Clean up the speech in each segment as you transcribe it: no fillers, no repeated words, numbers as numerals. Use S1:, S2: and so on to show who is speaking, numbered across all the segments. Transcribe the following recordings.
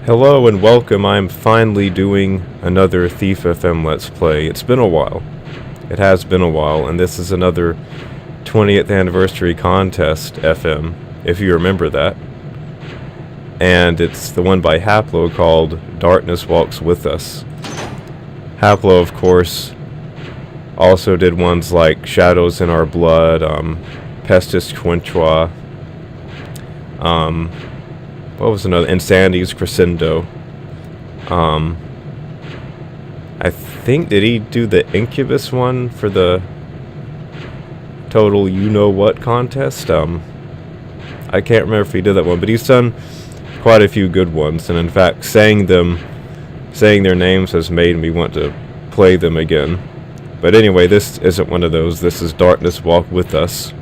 S1: Hello and welcome. I'm finally doing another Thief FM Let's Play. It's been a while. It has been a while, and this is another 20th anniversary contest FM, if you remember that. And it's the one by Haplo called Darkness Walks With Us. Haplo, of course, also did ones like Shadows in Our Blood, Pestis Quintua, what was another? Insanity's Crescendo. I think, did he do the Incubus one for the Total You Know What contest? I can't remember if he did that one, but he's done quite a few good ones, and in fact, saying their names has made me want to play them again. But anyway, this isn't one of those. This is Darkness Walk With Us.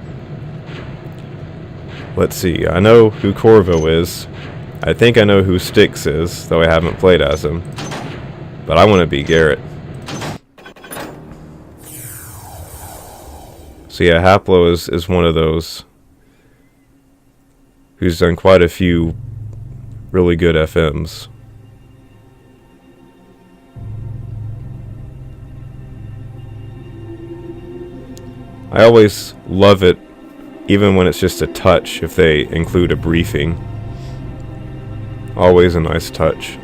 S1: Let's see, I know who Corvo is. I think I know who Styx is, though I haven't played as him. But I want to be Garrett. So yeah, Haplo is one of those who's done quite a few really good FMs. I always love it, even when it's just a touch, if they include a briefing. Always a nice touch.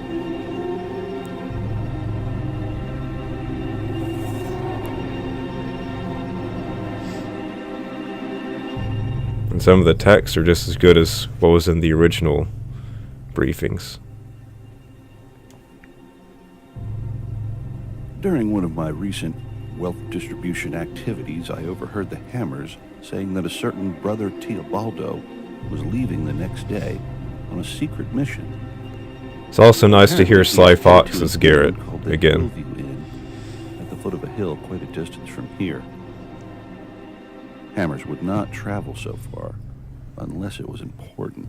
S1: And some of the texts are just as good as what was in the original briefings.
S2: During one of my recent wealth distribution activities, I overheard the Hammers saying that a certain Brother Teobaldo was leaving the next day on a secret mission.
S1: It's also nice to hear Sly Fox as Garrett again.
S2: At the foot of a hill quite a distance from here. Hammers would not travel so far unless it was important.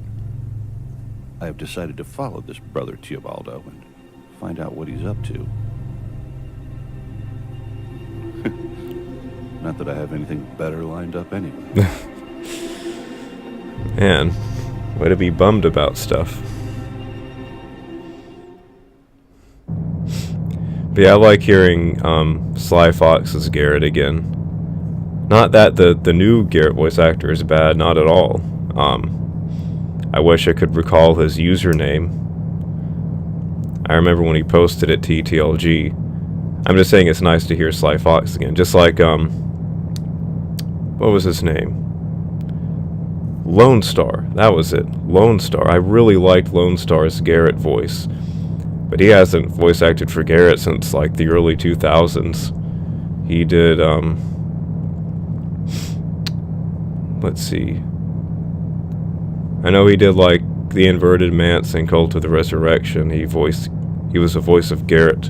S2: I have decided to follow this Brother Teobaldo and find out what he's up to. Not that I have anything better lined up anyway.
S1: Man, way to be bummed about stuff. But yeah, I like hearing Sly Fox as Garrett again. Not that the new Garrett voice actor is bad, not at all. I wish I could recall his username. I remember when he posted at TTLG. I'm just saying it's nice to hear Sly Fox again. Just like, what was his name? Lone Star. That was it. Lone Star. I really liked Lone Star's Garrett voice. But he hasn't voice acted for Garrett since like the early 2000s. He did, let's see. I know he did like The Inverted Manse and Cult of the Resurrection. He was the voice of Garrett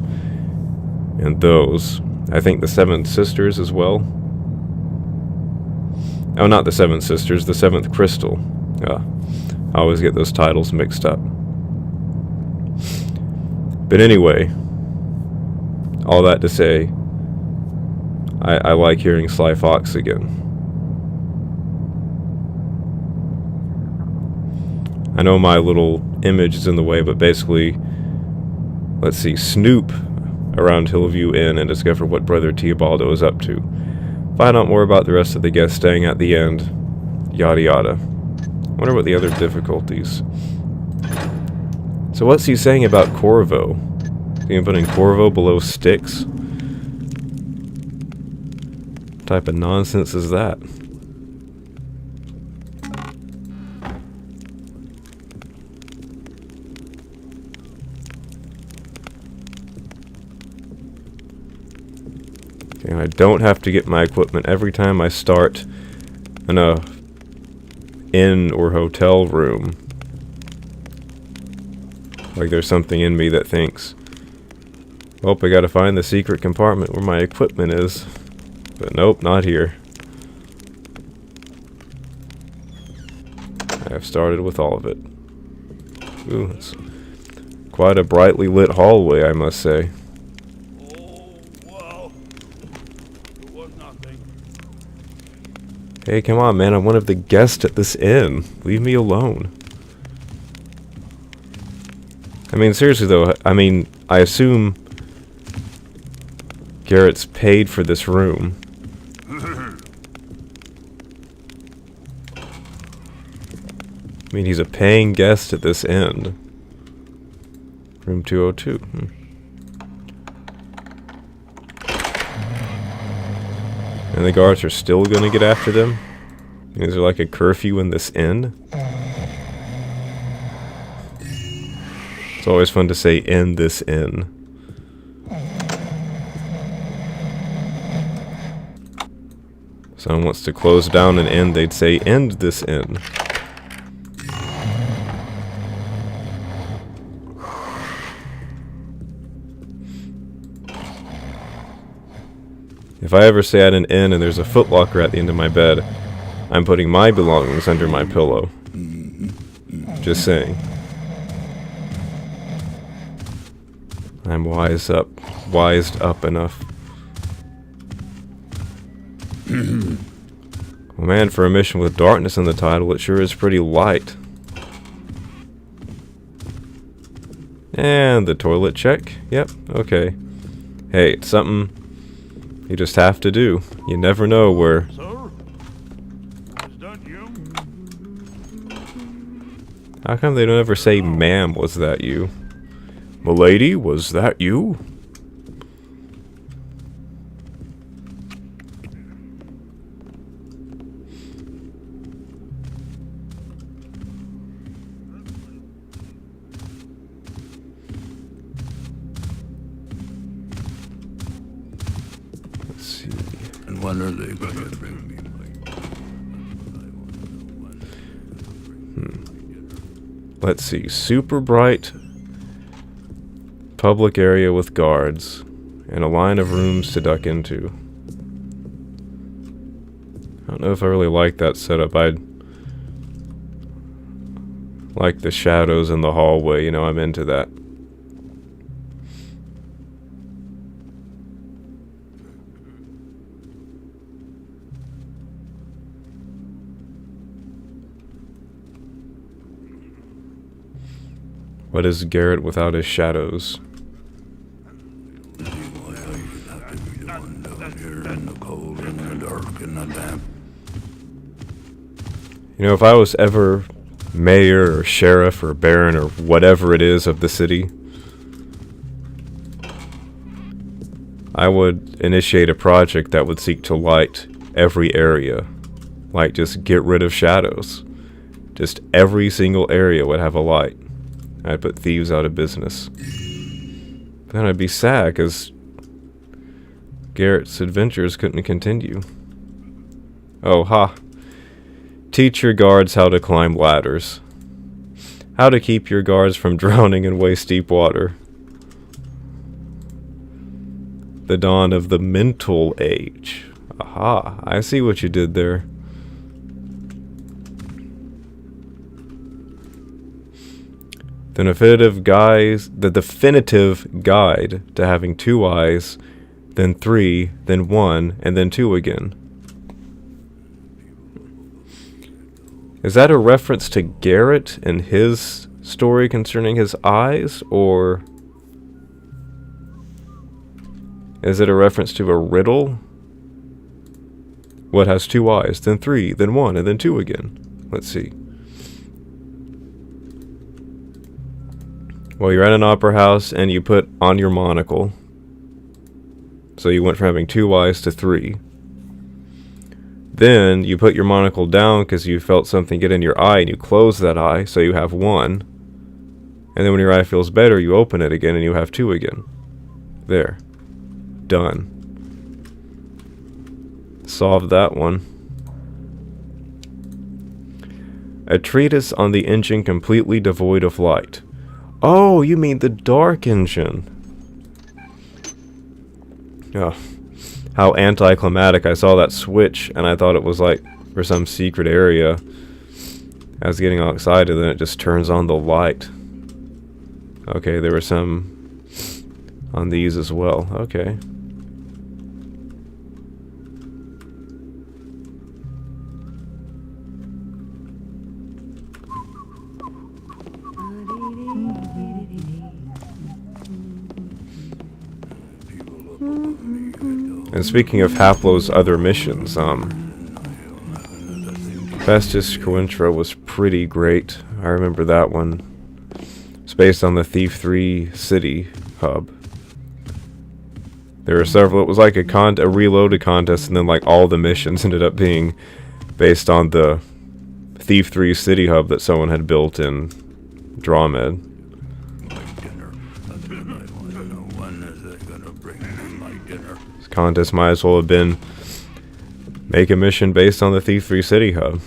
S1: in those. I think the Seventh Sisters as well. Oh, not the Seventh Sisters, the Seventh Crystal. I always get those titles mixed up. But anyway, all that to say, I like hearing Sly Fox again. I know my little image is in the way, but basically, let's see, snoop around Hillview Inn and discover what Brother Teobaldo is up to. Find out more about the rest of the guests staying at the end. Yada yada. Wonder what the other difficulties. So what's he saying about Corvo? Is he putting Corvo below Styx? What type of nonsense is that? And I don't have to get my equipment every time I start in a inn or hotel room. Like there's something in me that thinks, oh, I gotta find the secret compartment where my equipment is. But nope, not here. I have started with all of it. Ooh, it's quite a brightly lit hallway, I must say. Hey, come on, man. I'm one of the guests at this inn. Leave me alone. I mean, seriously though, I mean, I assume Garrett's paid for this room. I mean, he's a paying guest at this inn. Room 202. And the guards are still gonna get after them? Is there like a curfew in this inn? It's always fun to say in this inn. Someone wants to close down an inn, they'd say end this inn. If I ever stay at an inn and there's a footlocker at the end of my bed, I'm putting my belongings under my pillow. Just saying. I'm wised up enough. Well, man, for a mission with darkness in the title, it sure is pretty light. And the toilet check. Yep, okay. Hey, it's something you just have to do. You never know where...
S3: Sir? Is that you?
S1: How come they don't ever say, ma'am, was that you? Milady, was that you? Let's see.
S2: And when are they going to bring me
S1: Let's see. Super bright public area with guards and a line of rooms to duck into. I don't know if I really like that setup. I'd like the shadows in the hallway, you know, I'm into that. What is Garrett without his shadows? You know, if I was ever mayor or sheriff or baron or whatever it is of the city, I would initiate a project that would seek to light every area. Like, just get rid of shadows. Just every single area would have a light. I'd put thieves out of business. But then I'd be sad, because Garrett's adventures couldn't continue. Oh, ha. Teach your guards how to climb ladders. How to keep your guards from drowning in waist-deep water. The dawn of the mental age. Aha, I see what you did there. The definitive guide to having 2 eyes, then 3, then 1, and then 2 again. Is that a reference to Garrett and his story concerning his eyes, or is it a reference to a riddle? What has 2 eyes, then 3, then 1, and then 2 again? Let's see. Well, you're at an opera house and you put on your monocle. So you went from having 2 eyes to 3. Then you put your monocle down because you felt something get in your eye and you close that eye, so you have 1. And then when your eye feels better, you open it again and you have 2 again. There. Done. Solved that one. A treatise on the engine completely devoid of light. Oh, you mean the dark engine. Oh, how anticlimactic. I saw that switch and I thought it was like for some secret area. I was getting all excited, then it just turns on the light. Okay, there were some on these as well. Okay. And speaking of Haplo's other missions, Festus Cointra was pretty great. I remember that one. It's based on the Thief 3 city hub. There were several. It was like a reloaded contest, and then like all the missions ended up being based on the Thief 3 city hub that someone had built in Drawmed. This contest might as well have been make a mission based on the Thief 3 city hub.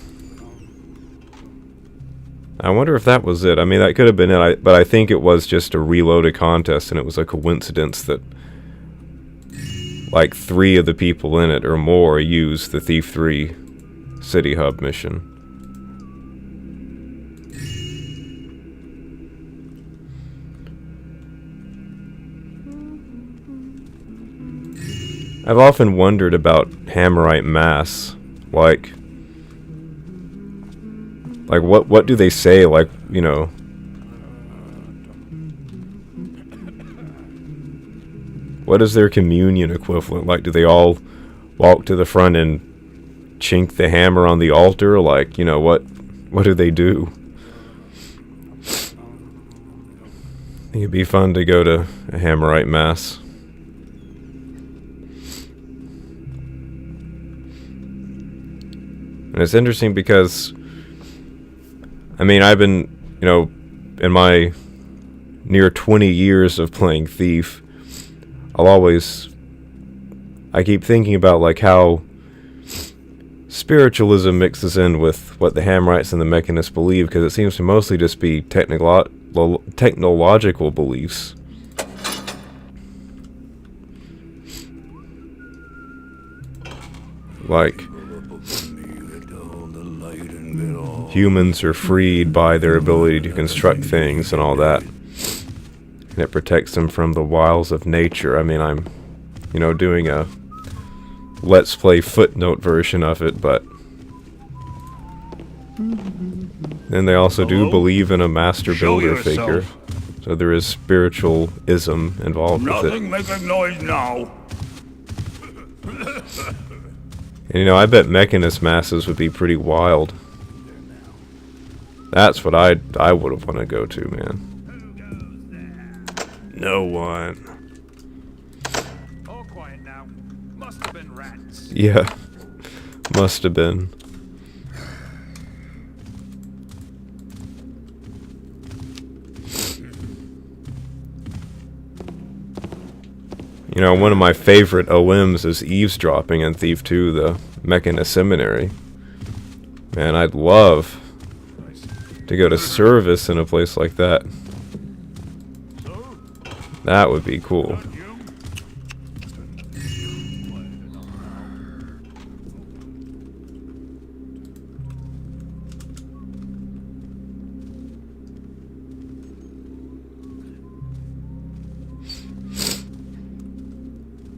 S1: I wonder if that was it. I mean, that could have been it, but I think it was just a reloaded contest, and it was a coincidence that like 3 of the people in it or more used the Thief 3 city hub mission. I've often wondered about Hammerite mass, like what do they say, like, you know, what is their communion equivalent? Like, do they all walk to the front and chink the hammer on the altar? Like, you know, what do they do? I think it'd be fun to go to a Hammerite mass. And it's interesting because, I mean, I've been, you know, in my near 20 years of playing Thief, I keep thinking about like how spiritualism mixes in with what the Hammerites and the Mechanists believe, because it seems to mostly just be technological beliefs. Like, humans are freed by their ability to construct things and all that. And it protects them from the wiles of nature. I mean, I'm, you know, doing a Let's Play footnote version of it, but then they also do believe in a master builder figure. So there is spiritualism involved with it.
S3: Nothing making noise now.
S1: And, you know, I bet Mechanist masses would be pretty wild. That's what I would have want to go to, man. No one.
S3: All quiet now. Must have been rats.
S1: Yeah, must have been. You know, one of my favorite OMs is eavesdropping in Thief 2, the Mechanist Seminary. Man, I'd love to go to service in a place like that. That would be cool.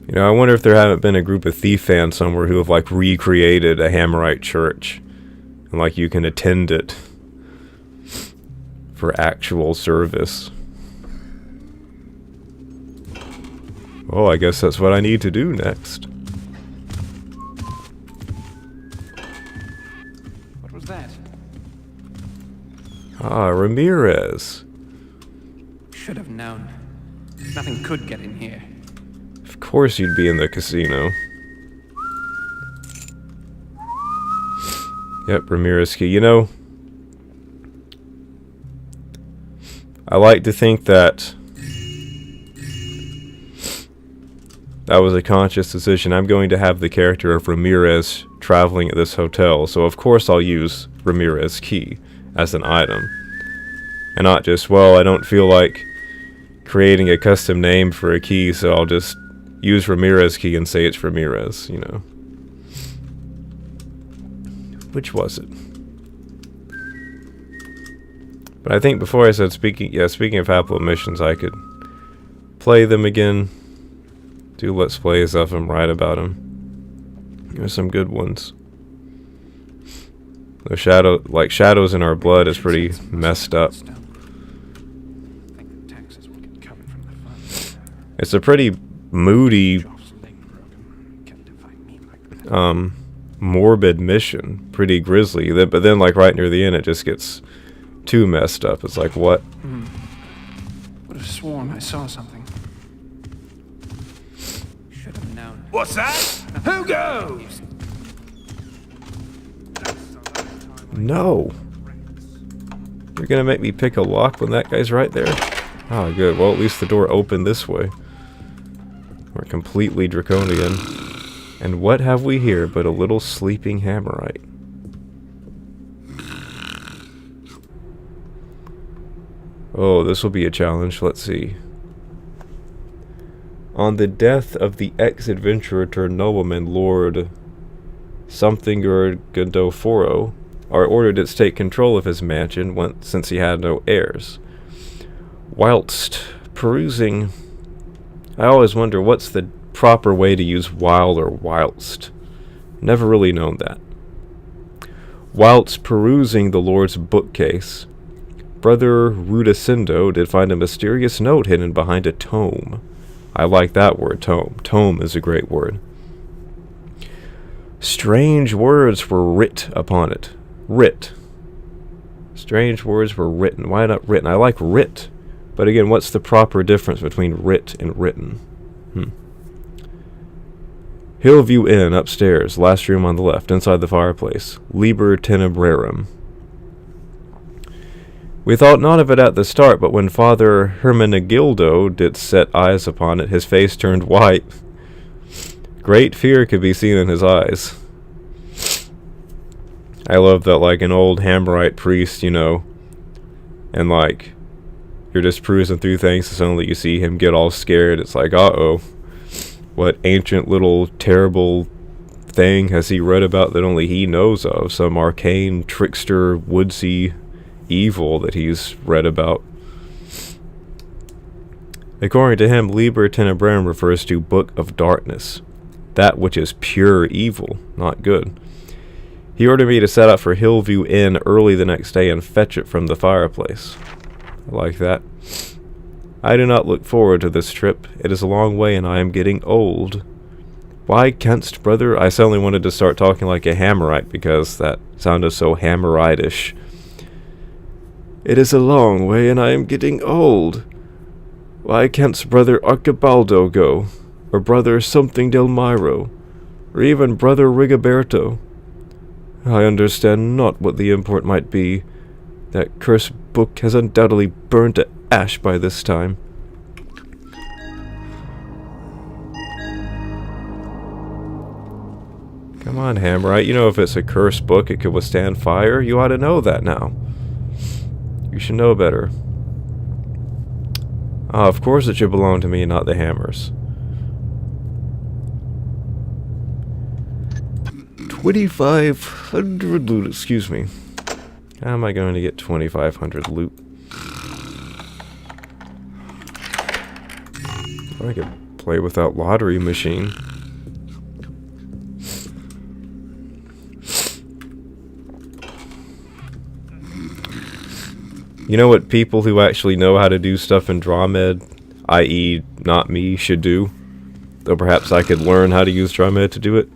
S1: You know, I wonder if there haven't been a group of Thief fans somewhere who have like recreated a Hammerite church, and like you can attend it for actual service. Oh, I guess that's what I need to do next.
S4: What was that?
S1: Ah, Ramirez.
S4: Should have known. Nothing could get in here.
S1: Of course you'd be in the casino. Yep, Ramirez key. You know, I like to think that that was a conscious decision. I'm going to have the character of Ramirez traveling at this hotel, so of course I'll use Ramirez key as an item. And not just, well, I don't feel like creating a custom name for a key, so I'll just use Ramirez key and say it's Ramirez, you know. Which was it? But I think before I said speaking of Haplo missions, I could play them again. Do Let's Plays of them, write about them. There's some good ones. The Shadows in Our Blood is pretty messed up. It's a pretty moody morbid mission, pretty grisly. But then, like right near the end, it just gets too messed up. It's like, what?
S4: Would have sworn I saw something. Should have known.
S3: What's that? Who goes?
S1: No. You're gonna make me pick a lock when that guy's right there? Oh, good. Well, at least the door opened this way. We're completely draconian. And what have we here but a little sleeping Hammerite? Oh, this will be a challenge. Let's see. On the death of the ex-adventurer turned nobleman Lord something or Gondoforo, are ordered to take control of his mansion since he had no heirs. Whilst perusing, I always wonder what's the proper way to use while or whilst. Never really known that. Whilst perusing the Lord's bookcase, Brother Rudicindo did find a mysterious note hidden behind a tome. I like that word, tome. Tome is a great word. Strange words were writ upon it. Writ. Strange words were written. Why not written? I like writ. But again, what's the proper difference between writ and written? Hillview Inn, upstairs. Last room on the left, inside the fireplace. Liber Tenebrarum. We thought not of it at the start, but when Father Hermenegildo did set eyes upon it, his face turned white. Great fear could be seen in his eyes. I love that, like, an old Hammerite priest, you know, and, like, you're just cruising through things, and suddenly you see him get all scared. It's like, uh-oh, what ancient little terrible thing has he read about that only he knows of? Some arcane, trickster, woodsy evil that he's read about. According to him, Liber Tenebrarum refers to Book of Darkness, that which is pure evil, not good. He ordered me to set out for Hillview Inn early the next day and fetch it from the fireplace. I like that. I do not look forward to this trip. It is a long way and I am getting old. Why canst, brother? I suddenly wanted to start talking like a Hammerite because that sounded so Hammerite-ish. It is a long way and I am getting old. Why canst brother Archibaldo go? Or brother something del Miro? Or even brother Rigoberto? I understand not what the import might be. That cursed book has undoubtedly burned to ash by this time. Come on, Hammerite. You know if it's a cursed book, it could withstand fire. You ought to know that now. You should know better. Ah, of course it should belong to me, not the hammers. 2,500 loot, excuse me. How am I going to get 2,500 loot? I could play with that lottery machine. You know what people who actually know how to do stuff in Drawmed, i.e. not me, should do? Though perhaps I could learn how to use Drawmed to do it.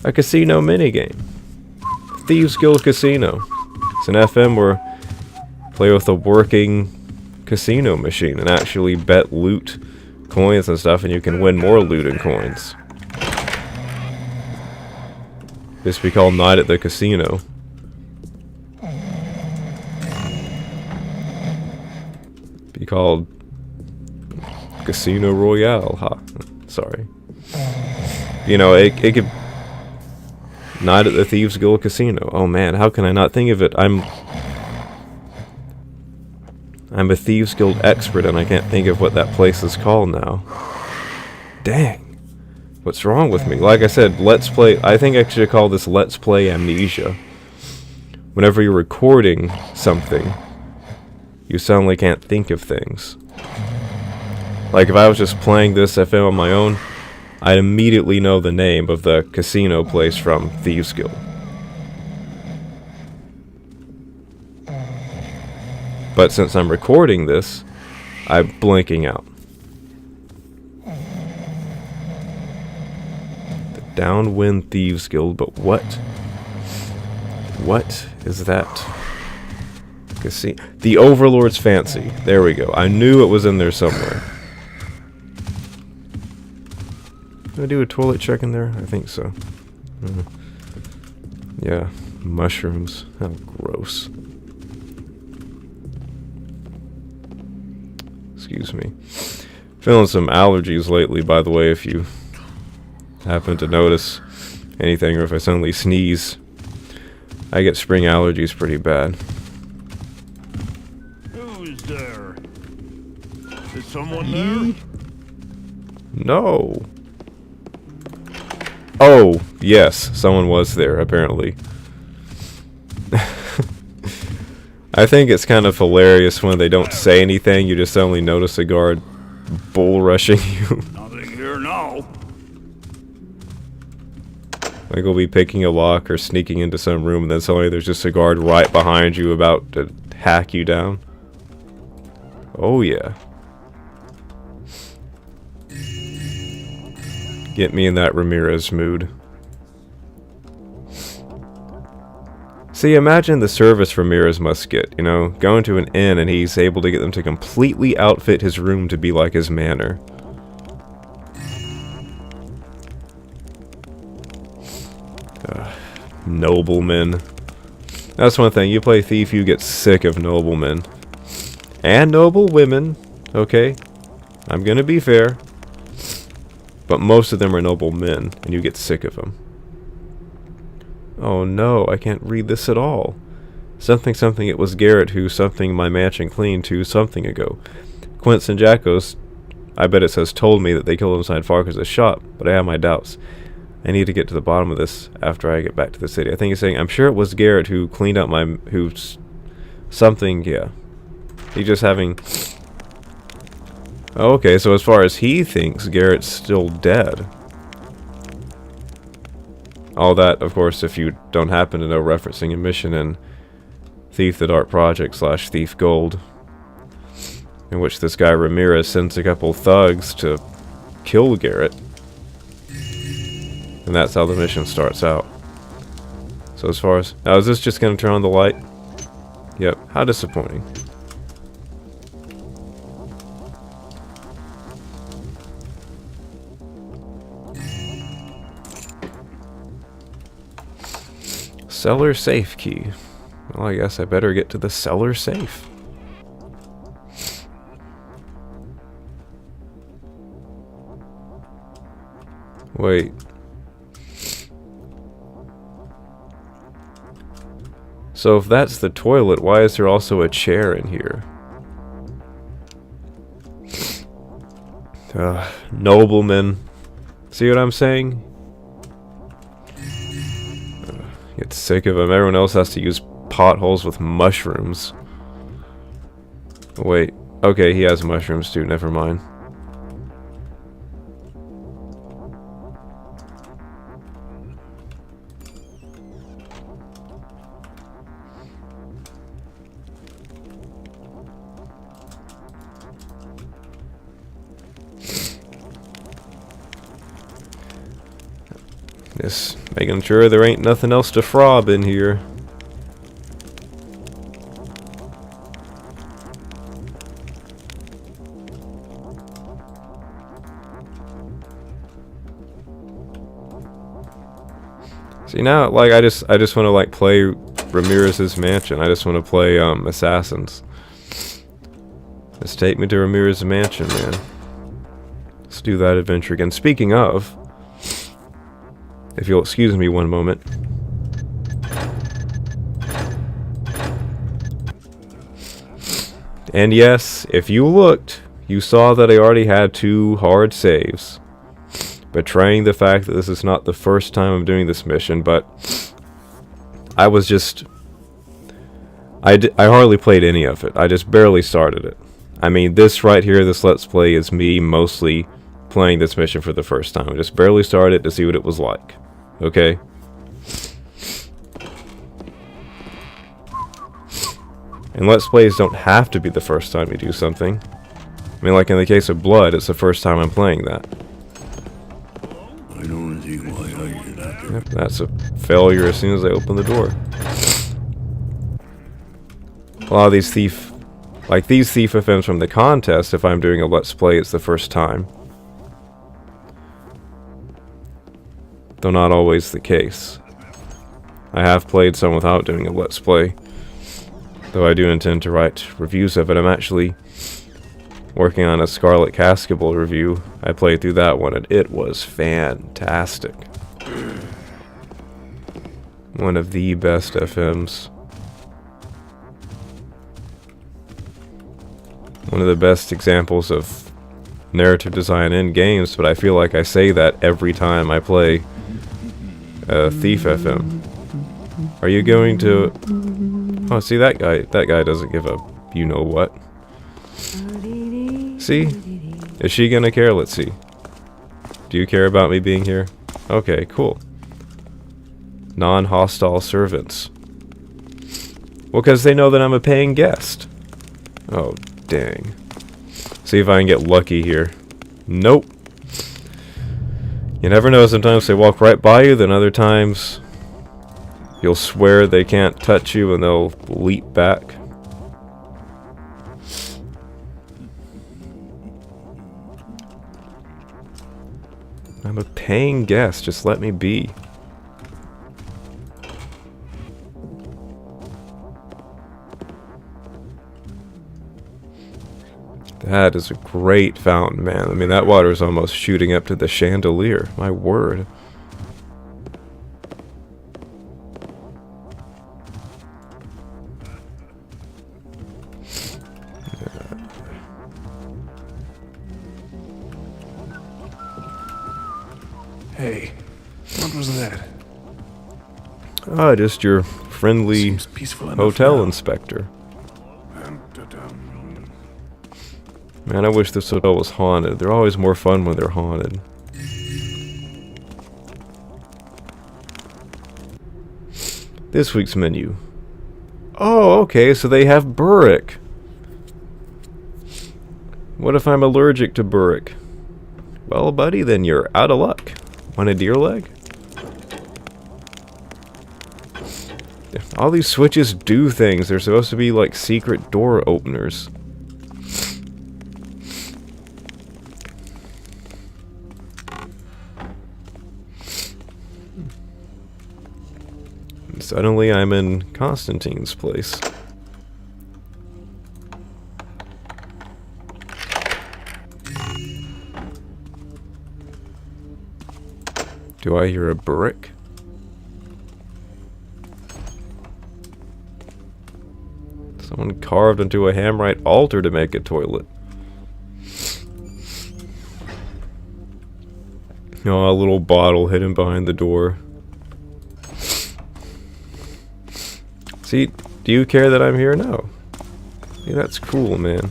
S1: A casino minigame. Thieves Guild Casino. It's an FM where play with a working casino machine and actually bet loot, coins and stuff, and you can win more loot and coins. This be called Night at the Casino. Be called Casino Royale. Ha. Sorry. You know, it could... Night at the Thieves Guild Casino. Oh man, how can I not think of it? I'm a Thieves Guild expert and I can't think of what that place is called now. Dang. What's wrong with me? Like I said, Let's Play... I think I should call this Let's Play Amnesia. Whenever you're recording something, you suddenly can't think of things. Like if I was just playing this FM on my own, I'd immediately know the name of the casino place from Thieves Guild. But since I'm recording this, I'm blanking out. Downwind Thieves Guild, but what? What is that? See, the Overlord's Fancy. There we go. I knew it was in there somewhere. Did I do a toilet check in there? I think so. Yeah, mushrooms. How gross. Excuse me. Feeling some allergies lately, by the way, if you happen to notice anything, or if I suddenly sneeze. I get spring allergies pretty bad.
S3: Who's there? Is someone there?
S1: No. Oh, yes, someone was there, apparently. I think it's kind of hilarious when they don't say anything, you just suddenly notice a guard bull rushing you.
S3: Nothing here now.
S1: Like we'll be picking a lock or sneaking into some room, and then suddenly there's just a guard right behind you about to hack you down. Oh yeah. Get me in that Ramirez mood. See, imagine the service Ramirez must get, you know, going to an inn and he's able to get them to completely outfit his room to be like his manor. Noblemen. That's one thing, you play Thief, you get sick of noblemen. And noble women, okay? I'm gonna be fair. But most of them are noble men, and you get sick of them. Oh no, I can't read this at all. Something something it was Garrett who something my mansion cleaned to something ago. Quince and Jackos, I bet it says, told me that they killed inside Farkas' shop, but I have my doubts. I need to get to the bottom of this after I get back to the city. I think he's saying, I'm sure it was Garrett who cleaned up my, something, yeah. He's just having... Oh, okay, so as far as he thinks, Garrett's still dead. All that, of course, if you don't happen to know, referencing a mission in Thief the Dark Project / Thief Gold, in which this guy Ramirez sends a couple thugs to kill Garrett. And that's how the mission starts out. So as far as... Now, is this just going to turn on the light? Yep, how disappointing. Cellar safe key. Well, I guess I better get to the cellar safe. Wait. So if that's the toilet, why is there also a chair in here? Noblemen. See what I'm saying? Get sick of them. Everyone else has to use potholes with mushrooms. Wait. Okay, he has mushrooms too. Never mind. Just making sure there ain't nothing else to frob in here. See now, like I just want to like play Ramirez's mansion. I just want to play Assassins. Just take me to Ramirez's mansion, man. Let's do that adventure again. Speaking of, if you'll excuse me one moment. And yes, if you looked, you saw that I already had 2 hard saves. Betraying the fact that this is not the first time I'm doing this mission, but I was just... I hardly played any of it. I just barely started it. I mean, this right here, this Let's Play, is me mostly playing this mission for the first time. I just barely started to see what it was like. Okay? And Let's Plays don't have to be the first time you do something. I mean, like in the case of Blood, it's the first time I'm playing that.
S2: I don't see why I
S1: Yep, that's a failure as soon as I open the door. A lot of these Thief FMs from the contest, if I'm doing a Let's Play, it's the first time. Though not always the case. I have played some without doing a Let's Play. Though I do intend to write reviews of it. I'm actually working on a Scarlet Cascable review. I played through that one and it was fantastic. One of the best FMs. One of the best examples of narrative design in games, but I feel like I say that every time I play Thief FM. Are you going to... Oh, see, that guy doesn't give a you-know-what. See? Is she gonna care? Let's see. Do you care about me being here? Okay, cool. Non-hostile servants. Well, because they know that I'm a paying guest. Oh, dang. See if I can get lucky here. Nope. You never know, sometimes they walk right by you, then other times you'll swear they can't touch you and they'll leap back. I'm a paying guest, just let me be. That is a great fountain, man. I mean, that water is almost shooting up to the chandelier. My word.
S5: Hey, what was that?
S1: Ah, just your friendly
S5: Seems peaceful enough
S1: hotel
S5: now.
S1: inspector. Man, I wish this hotel was haunted. They're always more fun when they're haunted. This week's menu. Oh, okay, so they have burrick. What if I'm allergic to burrick? Well, buddy, then you're out of luck. Want a deer leg? All these switches do things. They're supposed to be like secret door openers. Suddenly I'm in Constantine's place. Do I hear a brick? Someone carved into a hammerite altar to make a toilet. Oh, a little bottle hidden behind the door. See, do you care that I'm here? No. Yeah, that's cool, man.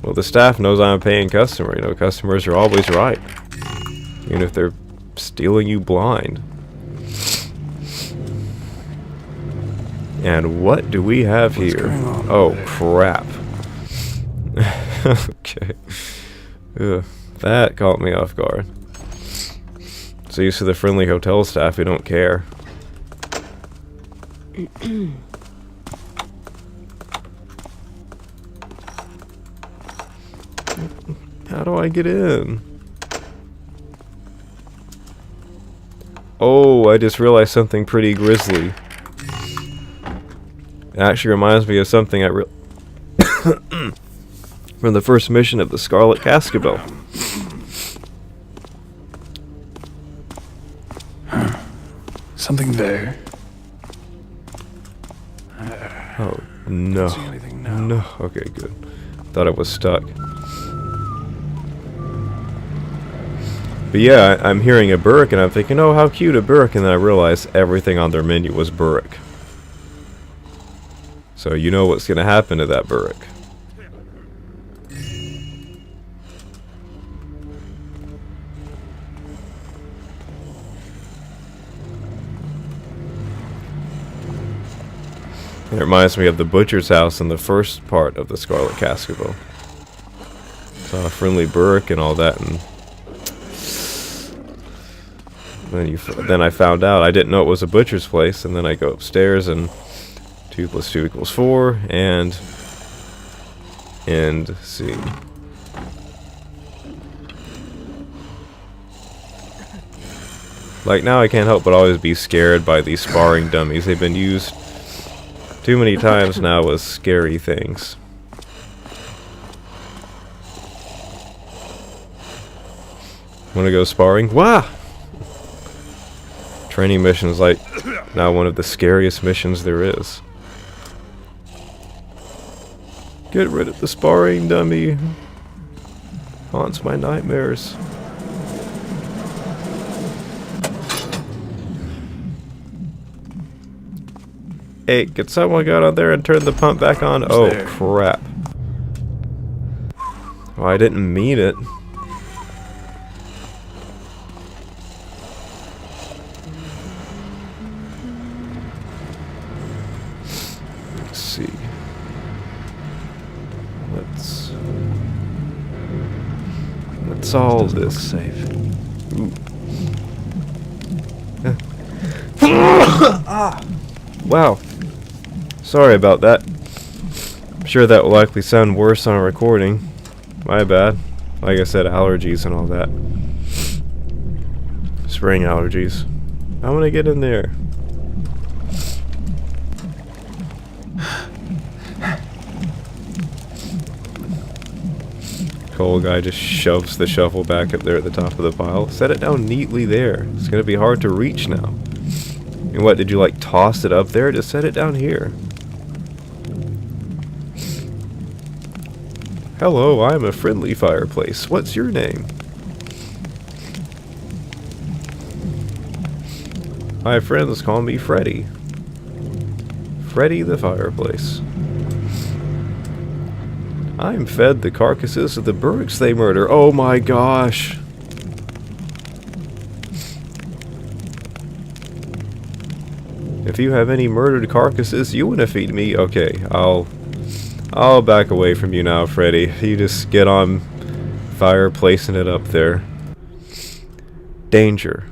S1: Well, the staff knows I'm a paying customer. You know, customers are always right. Even if they're stealing you blind. And what do we have
S5: What's
S1: here?
S5: going on
S1: Oh,
S5: over there?
S1: crap. Okay. Ugh, that caught me off guard. So used to the friendly hotel staff who don't care. How do I get in? Oh, I just realized something pretty grisly. It actually reminds me of something from the first mission of the Scarlet Cascable.
S5: Something there.
S1: Oh, no.
S5: See anything now?
S1: No. Okay, good. Thought I was stuck. But yeah, I'm hearing a burrick and I'm thinking, oh, how cute, a burrick. And then I realized everything on their menu was burrick. So you know what's going to happen to that burrick. It reminds me of the butcher's house in the first part of the Scarlet Cascable. Saw a friendly burrick and all that, and Then I found out I didn't know it was a butcher's place, and then I go upstairs and 2 + 2 = 4, and end scene. Like, now I can't help but always be scared by these sparring dummies. They've been used too many times now as scary things. Wanna go sparring? Wah! Training mission is like now one of the scariest missions there is. Get rid of the sparring dummy. Haunts my nightmares. Hey, could someone go down there and turn the pump back on? Oh, crap. Well, I didn't mean it. Let's see. Let's all this.
S5: Safe.
S1: Wow. Sorry about that. I'm sure that will likely sound worse on a recording. My bad. Like I said, allergies and all that. Spring allergies. I want to get in there. Coal guy just shoves the shovel back up there at the top of the pile. Set it down neatly there. It's going to be hard to reach now. And what, did you like toss it up there? Just set it down here. Hello, I'm a friendly fireplace. What's your name? My friends call me Freddy. Freddy the fireplace. I'm fed the carcasses of the burricks they murder. Oh my gosh. If you have any murdered carcasses you want to feed me, okay, I'll back away from you now, Freddy. You just get on fireplacing it up there. Danger.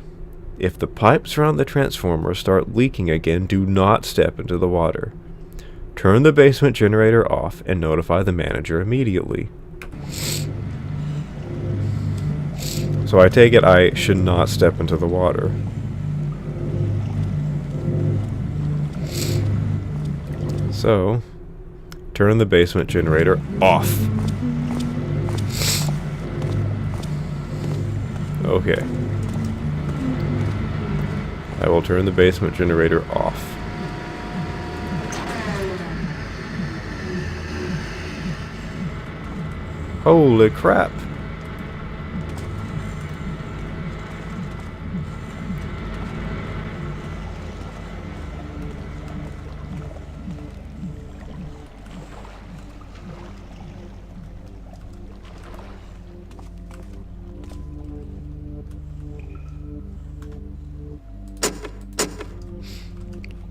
S1: If the pipes around the transformer start leaking again, do not step into the water. Turn the basement generator off and notify the manager immediately. So I take it I should not step into the water. So, turn the basement generator off. Okay. I will turn the basement generator off. Holy crap.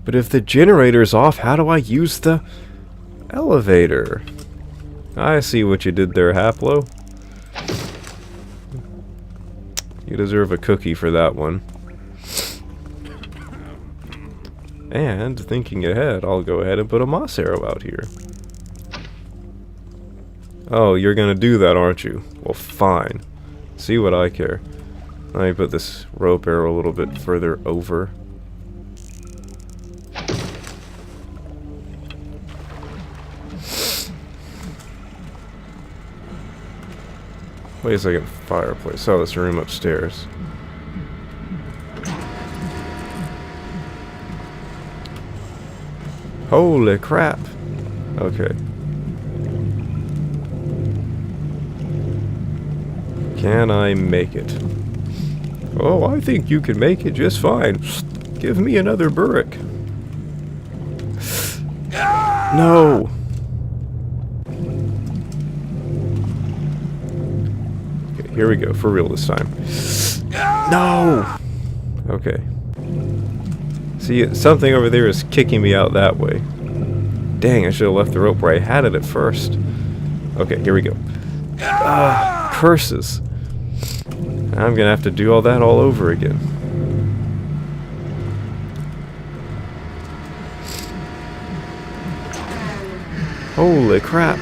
S1: But if the generator's off, how do I use the elevator? I see what you did there, Haplo. You deserve a cookie for that one. And, thinking ahead, I'll go ahead and put a moss arrow out here. Oh, you're gonna do that, aren't you? Well, fine. See what I care. Let me put this rope arrow a little bit further over. Wait a second, fireplace. Oh, this room upstairs. Holy crap. Okay. Can I make it? Oh, I think you can make it just fine. Give me another burrick. No! Okay, here we go, for real this time. No! Okay. See, something over there is kicking me out that way. Dang, I should have left the rope where I had it at first. Okay, here we go. Curses. I'm gonna have to do all that all over again. Holy crap.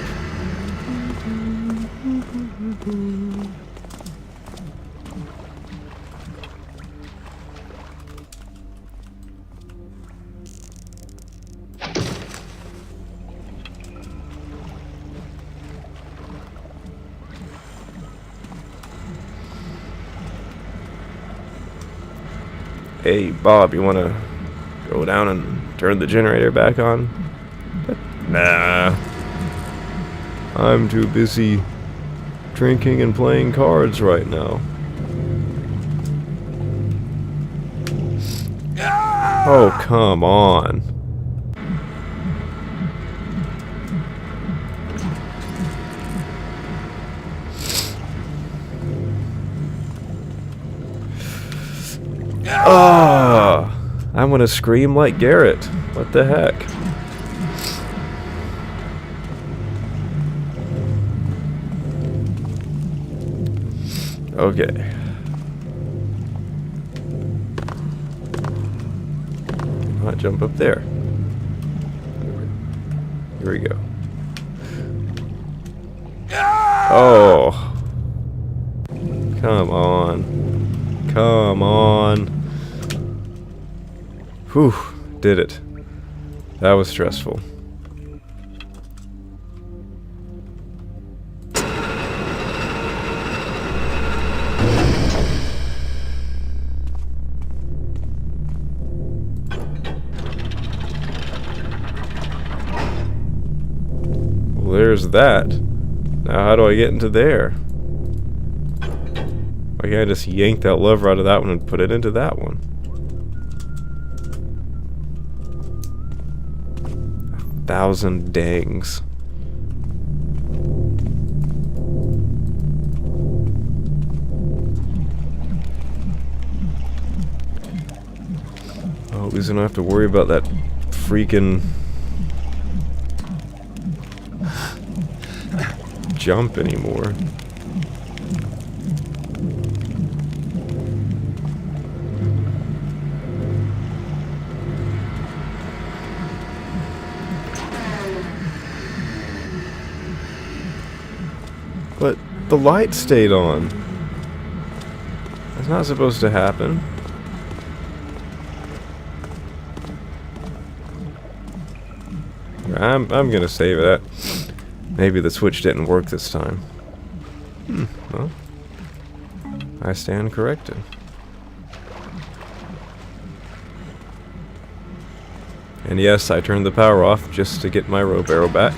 S1: Hey, Bob, you want to go down and turn the generator back on? Nah. I'm too busy drinking and playing cards right now. Oh, come on. Ah, I'm gonna scream like Garrett. What the heck? Okay. Might jump up there. Here we go. Oh. Come on. Come on. Whew. Did it. That was stressful. Well, there's that. Now how do I get into there? Why can't I just yank that lever out of that one and put it into that one? Thousand dangs. Oh, at least I don't have to worry about that freaking jump anymore. But the light stayed on. That's not supposed to happen. I'm gonna save that. Maybe the switch didn't work this time. Well, I stand corrected. And yes, I turned the power off just to get my row barrel back.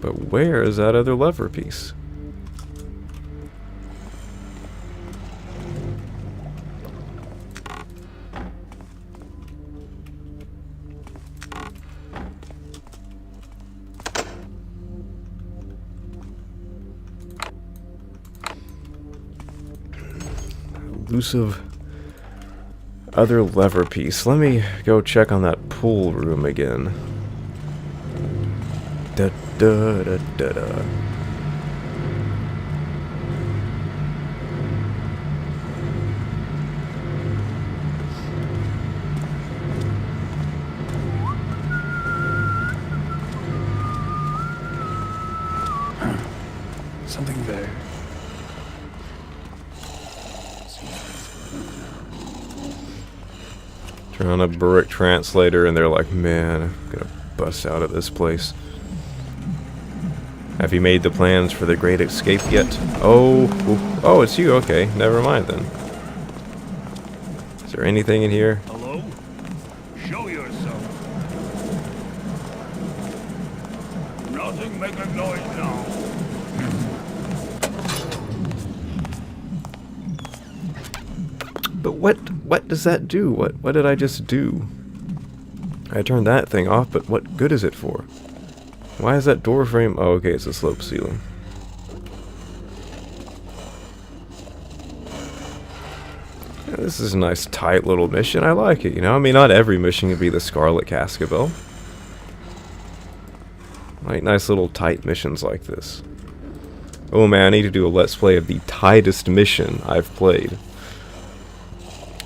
S1: But where is that other lever piece? Elusive other lever piece. Let me go check on that pool room again. Da da da da da.
S5: Something there.
S1: Turn on a burrick translator and they're like, man, I'm gonna bust out of this place. Have you made the plans for the great escape yet? Oh, it's you. Okay, never mind then. Is there anything in here?
S3: Hello? Show yourself. Nothing making noise now.
S1: But what does that do? What did I just do? I turned that thing off, but what good is it for? Why is that door frame? Oh, okay, it's a slope ceiling. Yeah, this is a nice, tight little mission. I like it, you know? I mean, not every mission can be the Scarlet Cascabel. I like nice little tight missions like this. Oh man, I need to do a Let's Play of the tightest mission I've played.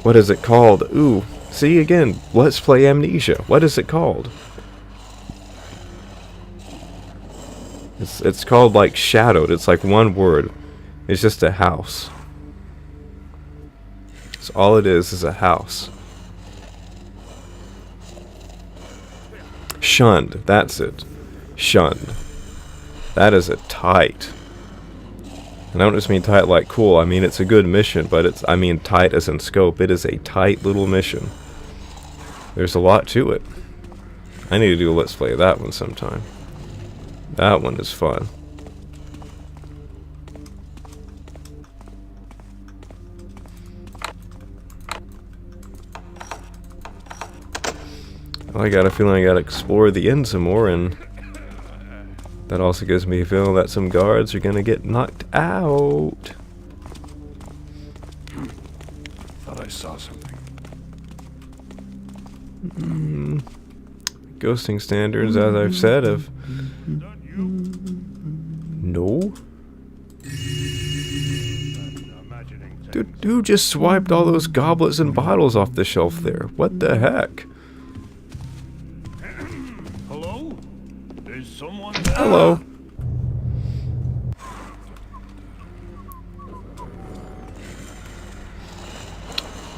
S1: What is it called? Ooh, see again, Let's Play Amnesia. What is it called? It's called like Shadowed. It's like one word. It's just a house. So all it is a house. Shunned. That's it. Shunned. That is a tight. And I don't just mean tight like cool. I mean it's a good mission, but I mean tight as in scope. It is a tight little mission. There's a lot to it. I need to do a Let's Play of that one sometime. That one is fun. I got a feeling I gotta explore the inn some more, and that also gives me a feeling that some guards are gonna get knocked out.
S5: Thought I saw something.
S1: Ghosting standards, as I've said, have... No? Dude just swiped all those goblets and bottles off the shelf there. What the heck?
S3: Hello? There's someone there?
S1: Hello.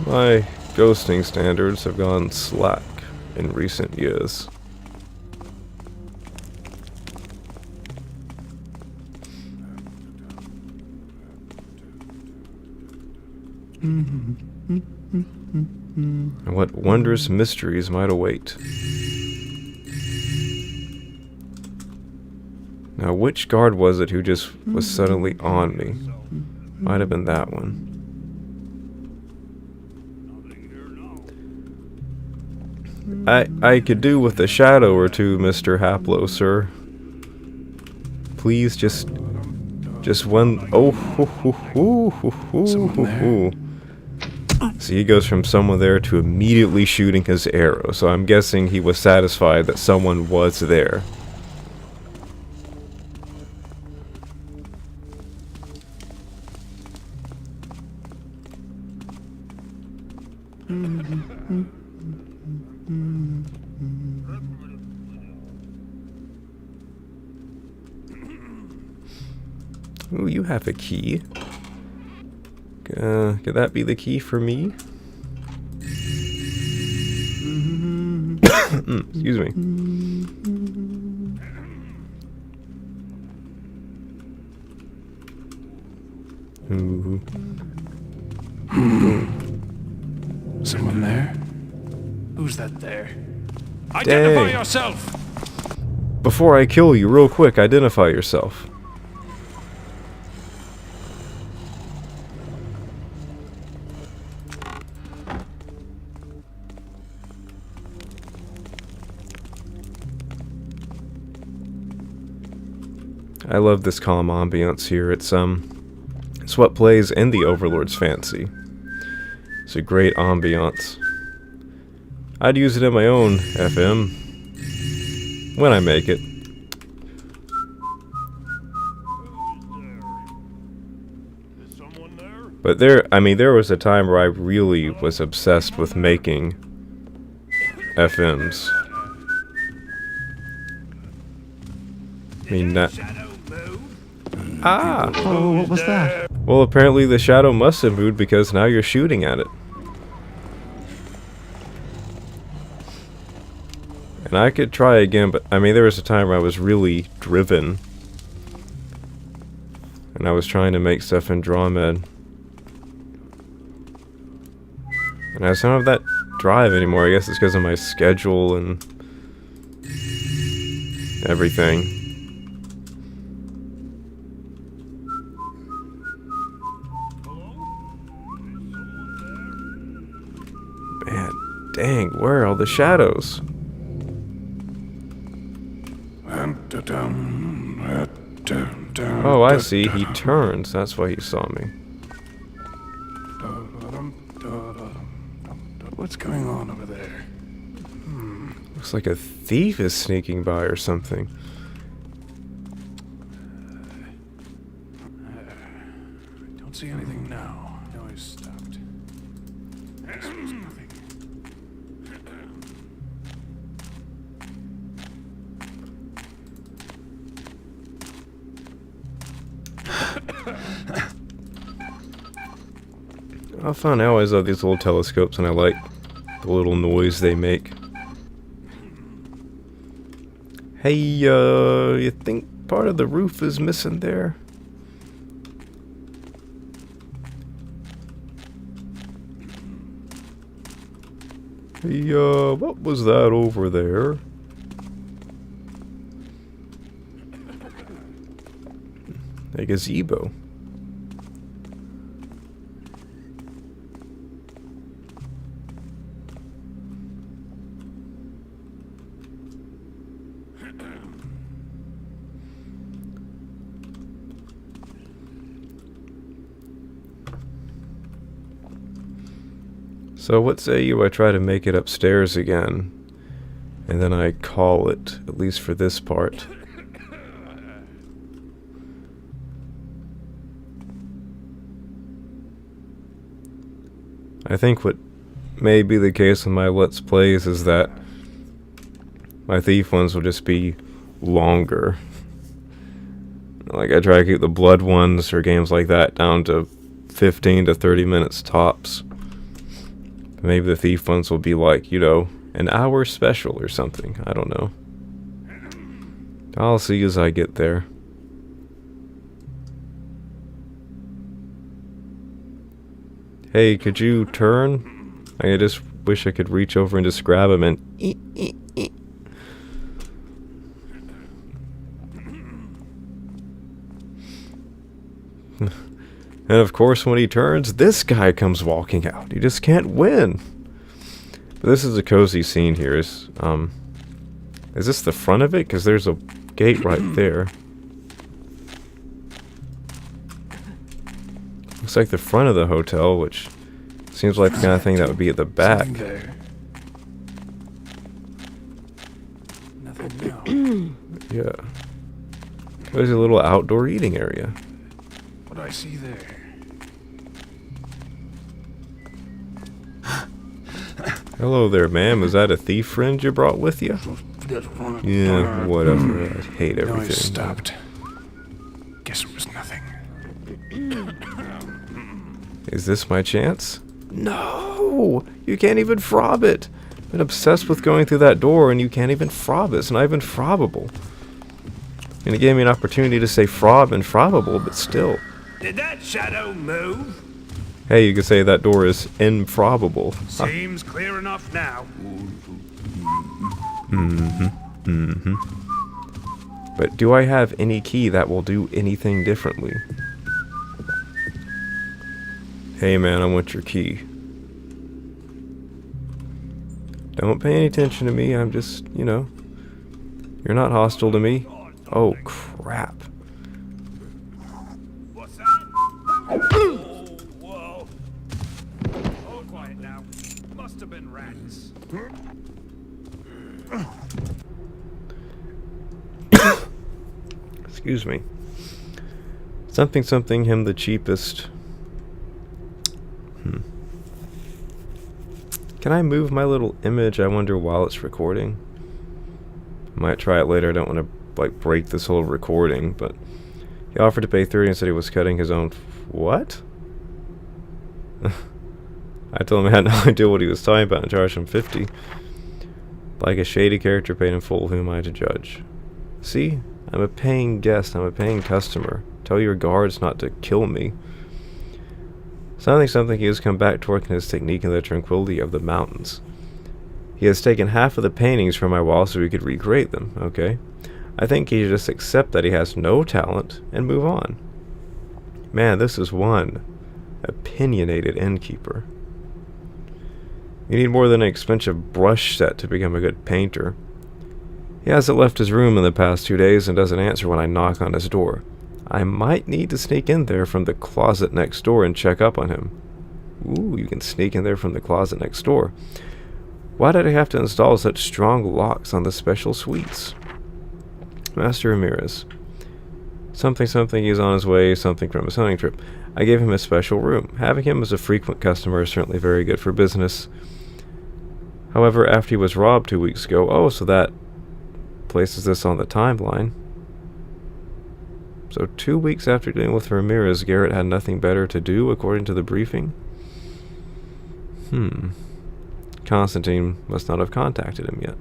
S1: My ghosting standards have gone slack in recent years. And what wondrous mysteries might await. Now, which guard was it who just was suddenly on me? Might have been that one. I could do with a shadow or two, Mr. Haplo, sir. Please, just one. Oh, hoo, hoo, hoo, hoo, hoo, hoo, hoo. See, he goes from someone there to immediately shooting his arrow. So I'm guessing he was satisfied that someone was there. Ooh, you have a key. Could that be the key for me? Excuse me. Ooh.
S5: Someone there? Who's that there?
S3: Identify
S1: Dang.
S3: yourself!
S1: Before I kill you, real quick, identify yourself. I love this calm ambiance here. It's what plays in the Overlord's fancy. It's a great ambiance. I'd use it in my own FM when I make it.
S3: Is someone there?
S1: But there was a time where I really was obsessed with making FMs. I mean, that... Ah!
S4: Oh, what was that?
S1: Well, apparently the shadow must have moved because now you're shooting at it. And I could try again, but I mean, there was a time where I was really driven. And I was trying to make stuff in DrawMed. And I just don't have that drive anymore. I guess it's because of my schedule and everything. Man, dang, where are all the shadows? Oh, I see. He turns. That's why he saw me.
S5: What's going on over there?
S1: Looks like a thief is sneaking by or something.
S5: Don't see anything now. Noise stopped. There's nothing.
S1: I found I always love these little telescopes, and I like the little noise they make. Hey, you think part of the roof is missing there? Hey, what was that over there? A gazebo. So what say you I try to make it upstairs again, and then I call it, at least for this part. I think what may be the case in my Let's Plays is that my Thief ones will just be longer. Like, I try to keep the Blood ones or games like that down to 15 to 30 minutes tops. Maybe the Thief ones will be like, you know, an hour special or something. I don't know. I'll see as I get there. Hey, could you turn? I just wish I could reach over and just grab him and And of course, when he turns, this guy comes walking out. You just can't win. But this is a cozy scene here. Is this the front of it? Because there's a gate right there. Looks like the front of the hotel, which seems like the kind of thing that would be at the back.
S5: Something there. Nothing now.
S1: Yeah. There's a little outdoor eating area.
S5: What do I see there?
S1: Hello there, ma'am. Is that a thief friend you brought with you? Yeah, whatever. I hate
S5: No, I
S1: everything.
S5: stopped. Guess it was nothing.
S1: Is this my chance? No! You can't even frob it! I've been obsessed with going through that door and you can't even frob it. It's not even frobbable. And it gave me an opportunity to say frob and frobbable, but still.
S3: Did that shadow move?
S1: Hey, you could say that door is improbable.
S3: Seems clear enough now.
S1: But do I have any key that will do anything differently? Hey man, I want your key. Don't pay any attention to me, I'm just, you know. You're not hostile to me. Oh crap.
S3: What's that? Oh, whoa. All quiet now. Must have been rats.
S1: Excuse me. Something him the cheapest. Can I move my little image, I wonder, while it's recording? I might try it later. I don't want to, like, break this whole recording, but he offered to pay 30 and said he was cutting his own... What? I told him I had no idea what he was talking about and charged him 50. Like a shady character paid in full, who am I to judge? See? I'm a paying guest. I'm a paying customer. Tell your guards not to kill me. Something he has come back to work in his technique in the tranquility of the mountains. He has taken half of the paintings from my wall so he could recreate them, okay? I think he should just accept that he has no talent and move on. Man, this is one opinionated innkeeper. You need more than an expensive brush set to become a good painter. He hasn't left his room in the past 2 days and doesn't answer when I knock on his door. I might need to sneak in there from the closet next door and check up on him. Ooh, you can sneak in there from the closet next door. Why did I have to install such strong locks on the special suites? Master Ramirez. Something, he's on his way, something from his hunting trip. I gave him a special room. Having him as a frequent customer is certainly very good for business. However, after he was robbed 2 weeks ago... Oh, so that places this on the timeline. So 2 weeks after dealing with Ramirez, Garrett had nothing better to do, according to the briefing? Constantine must not have contacted him yet.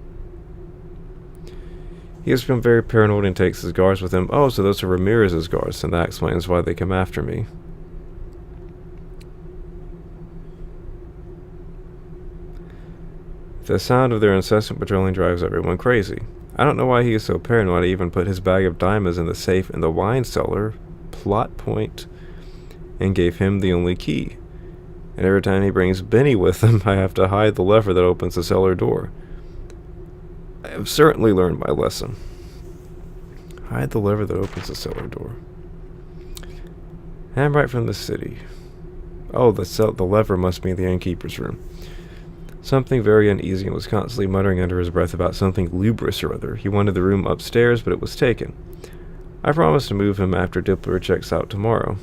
S1: He has become very paranoid and takes his guards with him. Oh, so those are Ramirez's guards, and that explains why they come after me. The sound of their incessant patrolling drives everyone crazy. I don't know why he is so paranoid. I even put his bag of diamonds in the safe in the wine cellar, plot point, and gave him the only key. And every time he brings Benny with him, I have to hide the lever that opens the cellar door. I have certainly learned my lesson. Hide the lever that opens the cellar door. I'm right from the city. Oh, the lever must be in the innkeeper's room. Something very uneasy, and was constantly muttering under his breath about something lubrous or other. He wanted the room upstairs, but it was taken. I promised to move him after Dippler checks out tomorrow.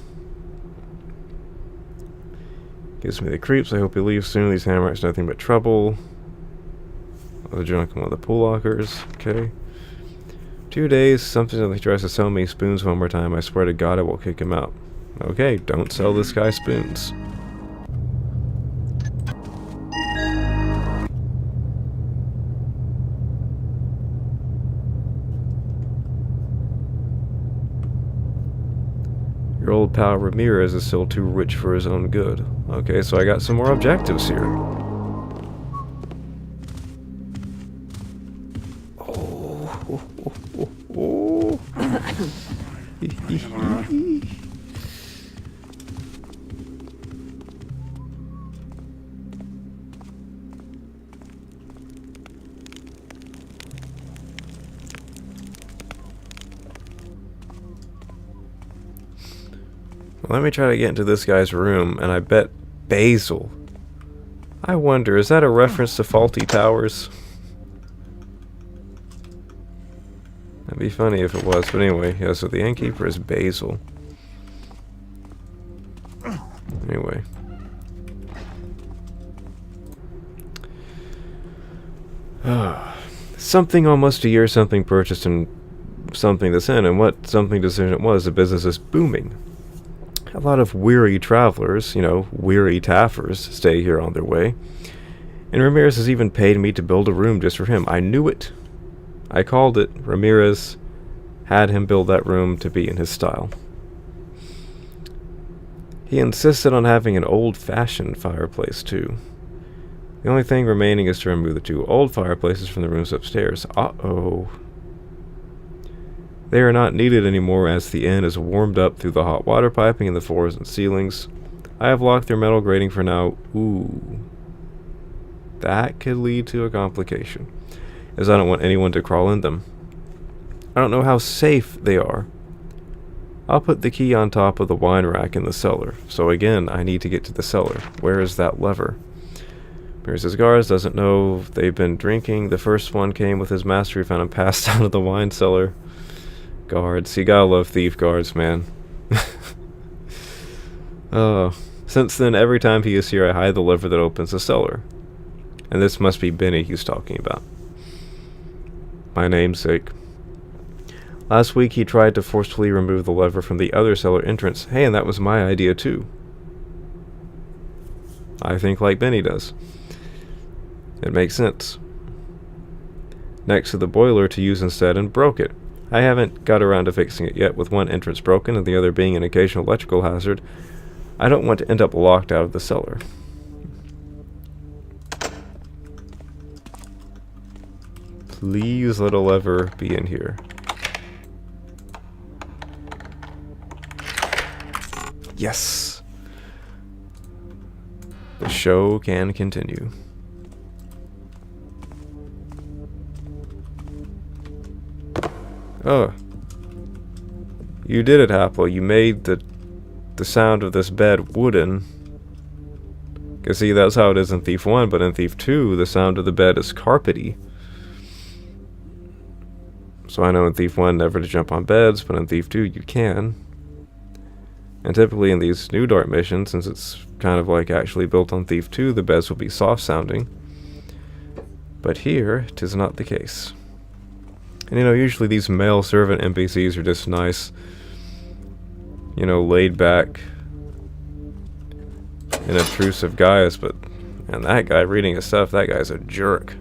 S1: Gives me the creeps. I hope he leaves soon. These Hammerheads nothing but trouble. The junk in one of the pool lockers. Okay. 2 days. Something that he tries to sell me spoons one more time. I swear to God I will kick him out. Okay, don't sell this guy spoons. Your old pal Ramirez is still too rich for his own good. Okay, so I got some more objectives here. Let me try to get into this guy's room, and I bet Basil. I wonder, is that a reference to Faulty Towers? That'd be funny if it was, but anyway, yeah, so the innkeeper is Basil. Anyway. Something almost a year, something purchased, and something that's in, and what something decision it was, the business is booming. A lot of weary travelers, weary taffers, stay here on their way. And Ramirez has even paid me to build a room just for him. I knew it. I called it. Ramirez had him build that room to be in his style. He insisted on having an old-fashioned fireplace, too. The only thing remaining is to remove the 2 old fireplaces from the rooms upstairs. Uh-oh. They are not needed anymore as the inn is warmed up through the hot water piping in the floors and ceilings. I have locked their metal grating for now. Ooh. That could lead to a complication, as I don't want anyone to crawl in them. I don't know how safe they are. I'll put the key on top of the wine rack in the cellar. So again, I need to get to the cellar. Where is that lever? Here's his guards, doesn't know they've been drinking. The first one came with his master, he found him passed out of the wine cellar. Guards. You gotta love thief guards, man. Since then, every time he is here, I hide the lever that opens the cellar. And this must be Benny he's talking about. My namesake. Last week, he tried to forcefully remove the lever from the other cellar entrance. Hey, and that was my idea, too. I think like Benny does. It makes sense. Next to the boiler to use instead, and broke it. I haven't got around to fixing it yet, with one entrance broken and the other being an occasional electrical hazard. I don't want to end up locked out of the cellar. Please let a lever be in here. Yes! The show can continue. Oh. You did it, Haplo. You made the sound of this bed wooden. Cause see, that's how it is in Thief 1, but in Thief 2, the sound of the bed is carpety. So I know in Thief 1 never to jump on beds, but in Thief 2 you can. And typically in these New Dark missions, since it's kind of like actually built on Thief 2, the beds will be soft sounding. But here, 'tis not the case. And you know, usually these male servant NPCs are just nice, you know, laid back, unobtrusive guys, but man, that guy reading his stuff, that guy's a jerk.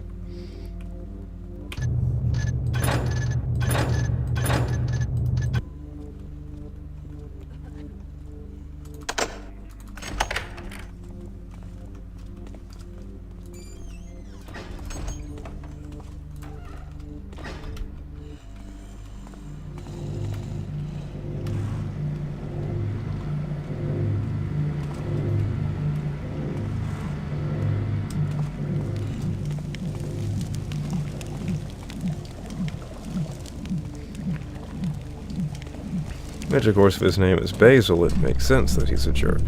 S1: Which, of course, if his name is Basil, it makes sense that he's a jerk.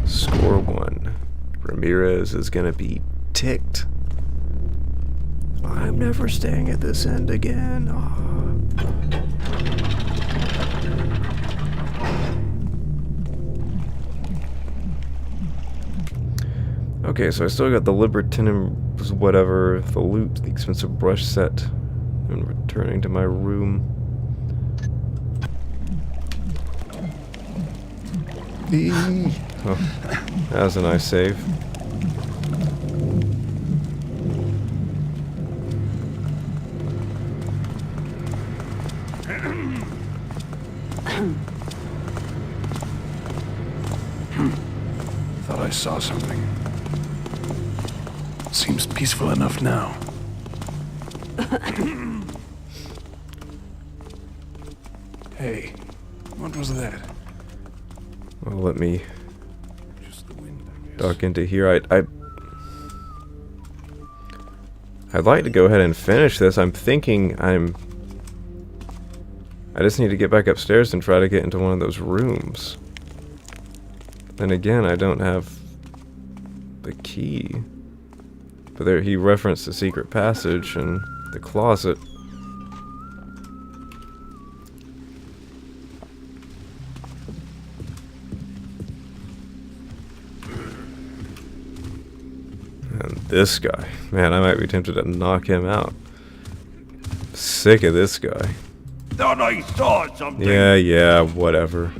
S1: Score 1. Ramirez is gonna be ticked. I'm never staying at this end again. Okay, so I still got the Libertinum, whatever, the loot, the expensive brush set, and returning to my room. Oh, that was a nice save.
S5: Thought I saw something. Seems peaceful enough now. Hey, what was that?
S1: Well, let me
S5: Just the wind, I guess.
S1: duck into here. I'd like to go ahead and finish this. I'm thinking I just need to get back upstairs and try to get into one of those rooms. Then again, I don't have the key. But there, he referenced the secret passage and the closet. And this guy. Man, I might be tempted to knock him out. Sick of this guy.
S3: Thought I saw something.
S1: Yeah, whatever.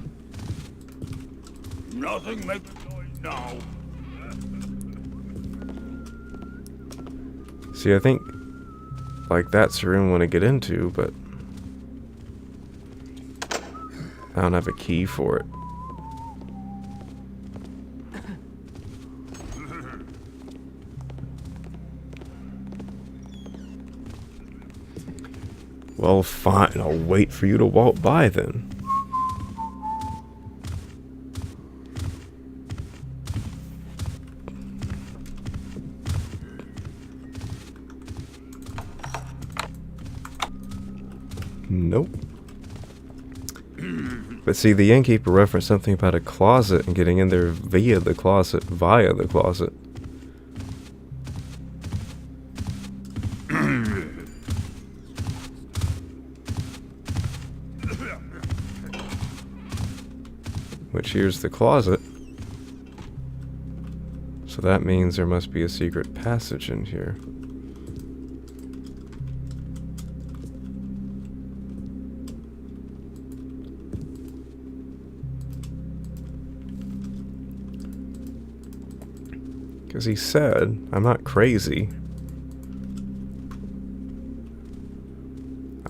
S3: Nothing makes noise now.
S1: See, I think, like, that's the room I want to get into, but I don't have a key for it. Well, fine, I'll wait for you to walk by then. Nope. But see, the innkeeper referenced something about a closet and getting in there via the closet. Which here's the closet. So that means there must be a secret passage in here. Because he said, I'm not crazy.